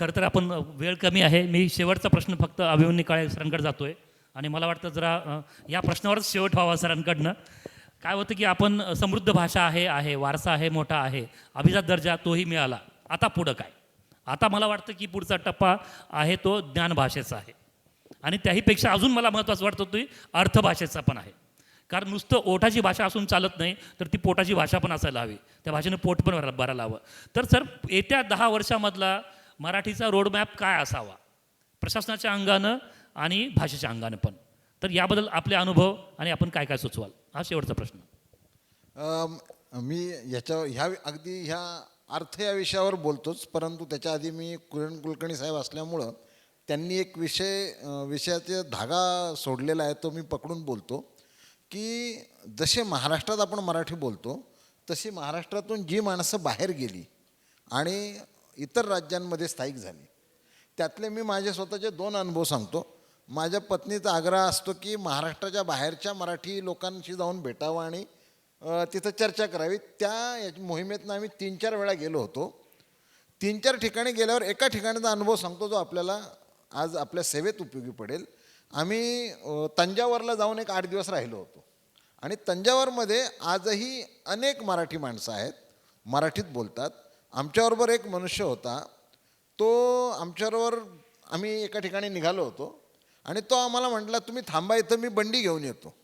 खरं तर आपण वेळ कमी आहे. मी शेवटचा प्रश्न फक्त अभिमन्यू काळे सरांकडे जातोय आणि मला वाटतं जरा या प्रश्नावरच शेवट व्हावा सरांकडनं. काय होतं की आपण समृद्ध भाषा आहे वारसा आहे, मोठा आहे, अभिजात दर्जा तोही मिळाला. आता पुढं काय? आता मला वाटतं की पुढचा टप्पा आहे तो ज्ञानभाषेचा आहे आणि त्याहीपेक्षा अजून मला महत्त्वाचं वाटतं की अर्थभाषेचा पण आहे. कारण नुसतं ओठाची भाषा असून चालत नाही, तर ती पोटाची भाषा पण असायला हवी. त्या भाषेनं पोट पण भरायला हवं. तर सर येत्या 10 वर्षामधला मराठीचा रोडमॅप काय असावा प्रशासनाच्या अंगानं आणि भाषेच्या अंगानं पण? तर याबद्दल आपले अनुभव आणि आपण काय काय सुचवाल, हा शेवटचा प्रश्न. मी अगदी ह्या अर्थ या विषयावर बोलतोच, परंतु त्याच्या आधी मी किरण कुलकर्णी साहेब असल्यामुळं त्यांनी एक विषयाचा धागा सोडलेला आहे, तो मी पकडून बोलतो की जसे महाराष्ट्रात आपण मराठी बोलतो तशी महाराष्ट्रातून जी माणसं बाहेर गेली आणि इतर राज्यांमध्ये स्थायिक झाली, त्यातले मी माझे स्वतःचे 2 अनुभव सांगतो. माझ्या पत्नीचा आग्रह असतो की महाराष्ट्राच्या बाहेरच्या मराठी लोकांशी जाऊन भेटावं आणि तिथं चर्चा करावी. त्या मोहिमेतनं आम्ही 3-4 वेळा गेलो होतो. 3-4 ठिकाणी गेल्यावर एका ठिकाणीचा अनुभव सांगतो, जो आपल्याला आज आपल्या सेवेत उपयोगी पडेल. आम्ही तंजावरला जाऊन एक 8 दिवस राहिलो होतो आणि तंजावरमध्ये आजही अनेक मराठी माणसं आहेत, मराठीत बोलतात. आमच्याबरोबर एक मनुष्य होता, तो आमच्याबरोबर आम्ही एका ठिकाणी निघालो होतो आणि तो आम्हाला म्हटला, तुम्ही थांबा इथं, मी बंडी घेऊन येतो.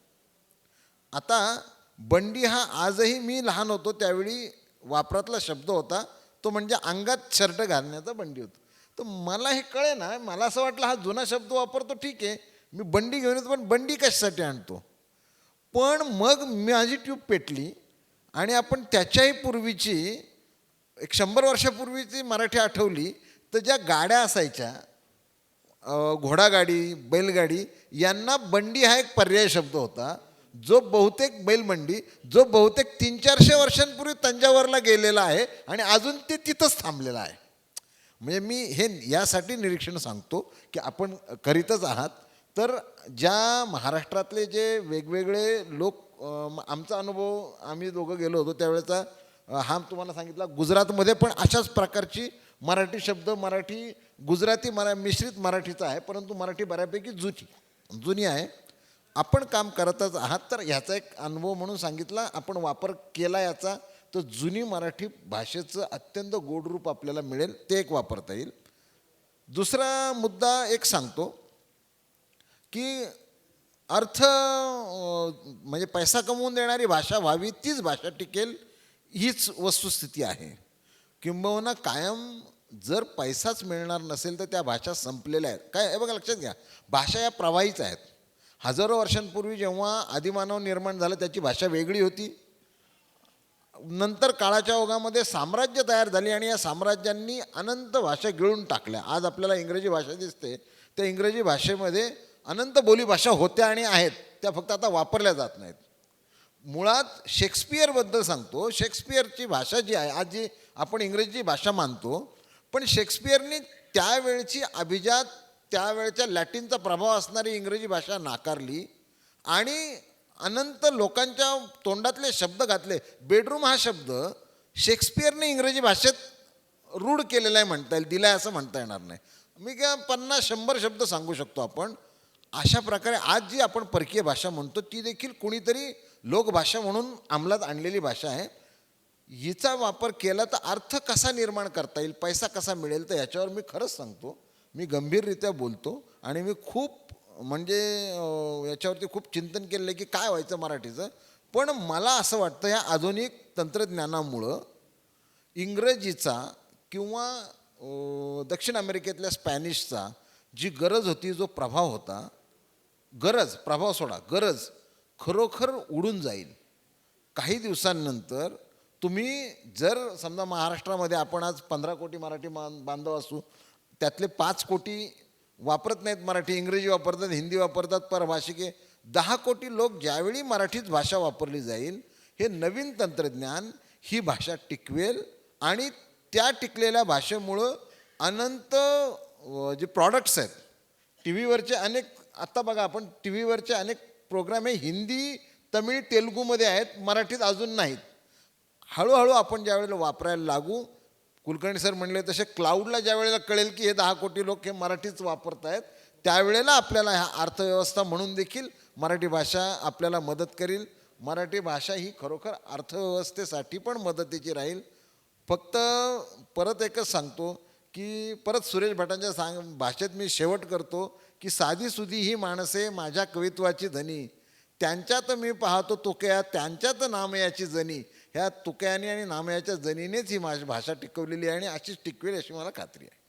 आता बंडी हा आजही, मी लहान होतो त्यावेळी वापरातला शब्द होता, तो म्हणजे अंगात शर्ट घालण्याचा बंडी होतो. तर मला हे कळे ना, मला असं वाटलं हा जुना शब्द वापरतो, ठीक आहे, मी बंडी घेऊन येतो, पण बंडी कशासाठी आणतो? पण मग माझी ट्यूब पेटली आणि आपण त्याच्याही पूर्वीची, एक 100 वर्षापूर्वीची मराठी आठवली तर ज्या गाड्या असायच्या, घोडागाडी, बैलगाडी, यांना बंडी हा एक पर्याय शब्द होता, जो बहुतेक बैलबंडी, जो बहुतेक 300-400 वर्षांपूर्वी तंजावरला गेलेला आहे आणि अजून ते तिथंच थांबलेलं आहे. म्हणजे मी हे यासाठी निरीक्षण सांगतो की आपण करीतच आहात. तर ज्या महाराष्ट्रातले जे वेगवेगळे लोक, आमचा अनुभव, आम्ही दोघं गेलो होतो त्यावेळेचा हा तुम्हाला सांगितला. गुजरातमध्ये पण अशाच प्रकारची मराठी शब्द, मराठी गुजराती मिश्रित मराठीचा आहे, परंतु मराठी बऱ्यापैकी जुनी आहे. आपण काम करतच आहात, तर ह्याचा एक अनुभव म्हणून सांगितला. आपण वापर केला याचा, तर जुनी मराठी भाषेचं अत्यंत गोड रूप आपल्याला मिळेल, ते एक वापरता येईल. दुसरा मुद्दा एक सांगतो की अर्थ म्हणजे पैसा कमवून देणारी भाषा व्हावी, तीच भाषा टिकेल, हीच वस्तुस्थिती आहे. किंबहुना कायम जर पैसाच मिळणार नसेल तर त्या भाषा संपलेल्या आहेत. काय हे बघा, लक्षात घ्या, भाषा या प्रवाहीच आहेत. हजारो वर्षांपूर्वी जेव्हा आदिमानव निर्माण झालं त्याची भाषा वेगळी होती. नंतर काळाच्या ओघामध्ये साम्राज्य तयार झाली आणि या साम्राज्यांनी अनंत भाषा गिळून टाकल्या. आज आपल्याला इंग्रजी भाषा दिसते, त्या इंग्रजी भाषेमध्ये अनंत बोलीभाषा होत्या आणि आहेत, त्या फक्त आता वापरल्या जात नाहीत. मुळात शेक्सपियरबद्दल सांगतो. शेक्सपियरची भाषा जी आहे, आज जी आपण इंग्रजी भाषा मानतो, पण शेक्सपियरनी त्यावेळची अभिजात, त्यावेळच्या लॅटिनचा प्रभाव असणारी इंग्रजी भाषा नाकारली आणि अनंत लोकांच्या तोंडातले शब्द घातले. बेडरूम हा शब्द शेक्सपियरने इंग्रजी भाषेत रूढ केलेला आहे म्हणता येईल, दिला आहे असं म्हणता येणार नाही. मी काय 50-100 शब्द सांगू शकतो आपण. अशा प्रकारे आज जी आपण परकीय भाषा म्हणतो, ती देखील कुणीतरी लोकभाषा म्हणून अंमलात आणलेली भाषा आहे. हिचा वापर केला तर अर्थ कसा निर्माण करता येईल, पैसा कसा मिळेल, तर याच्यावर मी खरंच सांगतो, मी गंभीररित्या बोलतो आणि मी खूप म्हणजे याच्यावरती खूप चिंतन केलेलं आहे की काय व्हायचं मराठीचं. पण मला असं वाटतं या आधुनिक तंत्रज्ञानामुळं इंग्रजीचा किंवा दक्षिण अमेरिकेतल्या स्पॅनिशचा जी गरज होती, जो प्रभाव होता, प्रभाव सोडा, गरज खरोखर उडून जाईल. काही दिवसांनंतर तुम्ही जर समजा महाराष्ट्रामध्ये आपण आज 15 कोटी मराठी बांधव असू, त्यातले 5 कोटी वापरत नाहीत मराठी, इंग्रजी वापरतात, हिंदी वापरतात, परभाषिके 10 कोटी लोक ज्यावेळी मराठीच भाषा वापरली जाईल, हे नवीन तंत्रज्ञान ही भाषा टिकवेल आणि त्या टिकलेल्या भाषेमुळं अनंत जे प्रॉडक्ट्स आहेत, टी व्हीवरचे अनेक, आत्ता बघा आपण टी व्हीवरचे अनेक प्रोग्राम हे हिंदी, तमिळ, तेलुगूमध्ये आहेत, मराठीत अजून नाहीत. हळूहळू आपण ज्यावेळेला वापरायला लागू, कुलकर्णी सर म्हणले तसे क्लाउडला ज्या वेळेला कळेल की हे 10 कोटी लोक हे मराठीच वापरत आहेत, त्यावेळेला आपल्याला ह्या अर्थव्यवस्था म्हणून देखील मराठी भाषा आपल्याला मदत करेल. मराठी भाषा ही खरोखर अर्थव्यवस्थेसाठी पण मदतीची राहील. फक्त परत एकच सांगतो की परत सुरेश भटांच्या भाषेत मी शेवट करतो की साधीसुधी ही माणसे माझ्या कवित्वाची धनी, त्यांच्यात मी पाहतो तुकया, त्यांच्यात नामयाची जनी. ह्या तुकयानी आणि नामयाच्या जनीनेच ही माझी भाषा टिकवलेली आहे आणि अशीच टिकवेल अशी मला खात्री आहे.